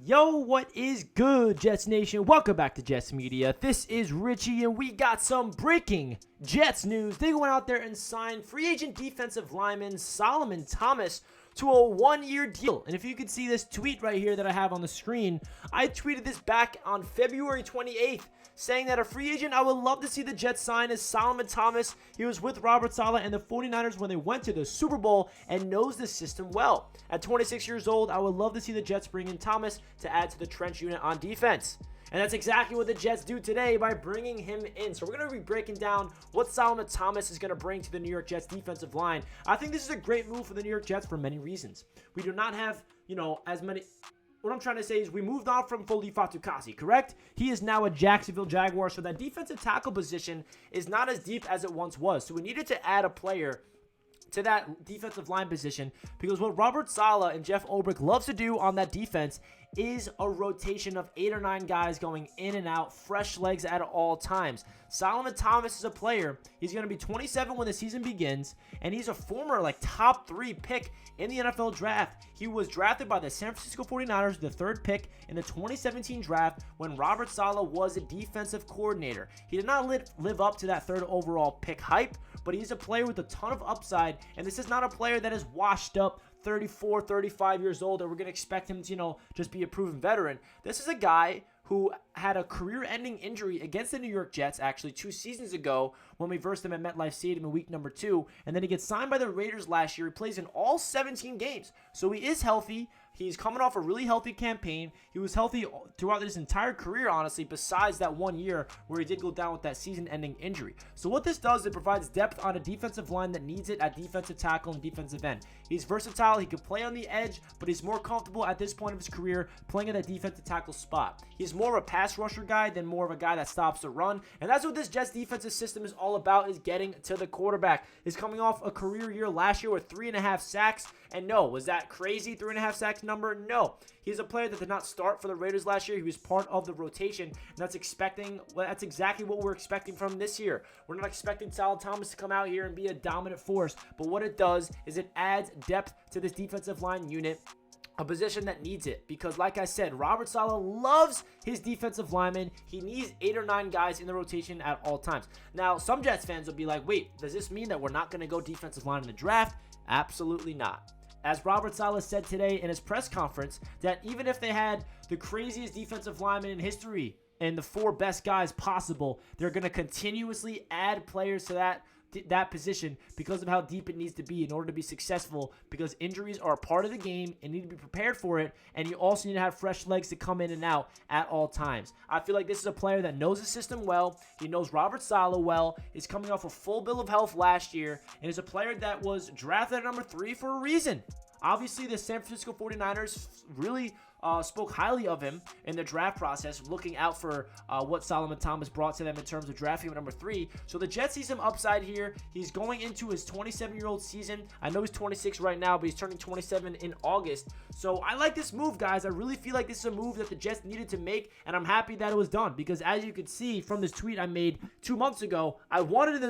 Yo, what is good, Jets Nation? Welcome back to Jets Media. This is Richie, and we got some breaking Jets news. They went out there and signed free agent defensive lineman Soloman Thomas to a one-year deal. And if you could see this tweet right here that I have on the screen, I tweeted this back on February 28th, saying that a free agent I would love to see the Jets sign is Soloman Thomas. He was with Robert Saleh and the 49ers when they went to the Super Bowl and knows the system well. At 26 years old, I would love to see the Jets bring in Thomas to add to the trench unit on defense. And that's exactly what the Jets do today by bringing him in. So we're going to be breaking down what Soloman Thomas is going to bring to the New York Jets defensive line. I think this is a great move for the New York Jets for many reasons. We do not have, as many... What I'm trying to say is we moved on from Foley Fatukasi, correct? He is now a Jacksonville Jaguar, so that defensive tackle position is not as deep as it once was. So we needed to add a player to that defensive line position because what Robert Saleh and Jeff Ulbrich loves to do on that defense is a rotation of 8 or 9 guys going in and out, fresh legs at all times. Soloman Thomas is a player. He's going to be 27 when the season begins, and he's a former top 3 pick in the NFL draft. He was drafted by the San Francisco 49ers, the 3rd pick in the 2017 draft when Robert Saleh was a defensive coordinator. He did not live up to that 3rd overall pick hype, but he's a player with a ton of upside, and this is not a player that is washed up 34, 35 years old, and we're going to expect him to, just be a proven veteran. This is a guy who had a career-ending injury against the New York Jets, actually 2 seasons ago when we versed him at MetLife Stadium in week number 2, and then he gets signed by the Raiders last year. He plays in all 17 games, so he is healthy. He's coming off a really healthy campaign. He was healthy throughout his entire career, honestly, besides that 1 year where he did go down with that season-ending injury. So what this does, it provides depth on a defensive line that needs it at defensive tackle and defensive end. He's versatile. He can play on the edge, but he's more comfortable at this point of his career playing at that defensive tackle spot. He's more of a pass rusher guy than more of a guy that stops the run, and that's what this Jets defensive system is all about, is getting to the quarterback. He's coming off a career year last year with 3.5 sacks, and no, was that crazy 3.5 sacks number? No. He's a player that did not start for the Raiders last year. He was part of the rotation, and that's exactly what we're expecting from this year. We're not expecting Soloman Thomas to come out here and be a dominant force, but what it does is it adds depth to this defensive line unit, a position that needs it, because like I said, Robert Saleh loves his defensive linemen. He needs 8 or 9 guys in the rotation at all times. Now, some Jets fans will be like, wait, does this mean that we're not going to go defensive line in the draft? Absolutely not. As Robert Saleh said today in his press conference, that even if they had the craziest defensive lineman in history and the 4 best guys possible, they're going to continuously add players to that position because of how deep it needs to be in order to be successful, because injuries are a part of the game and need to be prepared for it, and you also need to have fresh legs to come in and out at all times. I feel like this is a player that knows the system well. He knows Robert Saleh well. He's coming off a full bill of health last year, and is a player that was drafted at number 3 for a reason. Obviously, the San Francisco 49ers really spoke highly of him in the draft process, looking out for what Soloman Thomas brought to them in terms of drafting him at number 3. So the Jets see some upside here. He's going into his 27-year-old season. I know he's 26 right now, but he's turning 27 in August. So I like this move, guys. I really feel like this is a move that the Jets needed to make, and I'm happy that it was done, because as you can see from this tweet I made 2 months ago, I wanted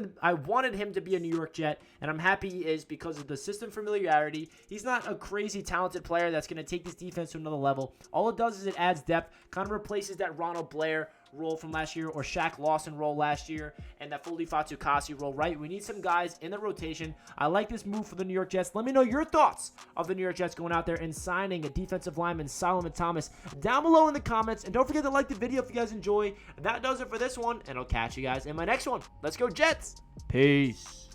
him to be a New York Jet, and I'm happy he is because of the system familiarity. He's not a crazy talented player that's going to take this defense to another level. All it does is it adds depth, kind of replaces that Ronald Blair role from last year, or Shaq Lawson role last year, and that Foley Fatukasi role, right? We need some guys in the rotation. I like this move for the New York Jets. Let me know your thoughts of the New York Jets going out there and signing a defensive lineman, Soloman Thomas, down below in the comments. And don't forget to like the video if you guys enjoy. That does it for this one, and I'll catch you guys in my next one. Let's go Jets! Peace!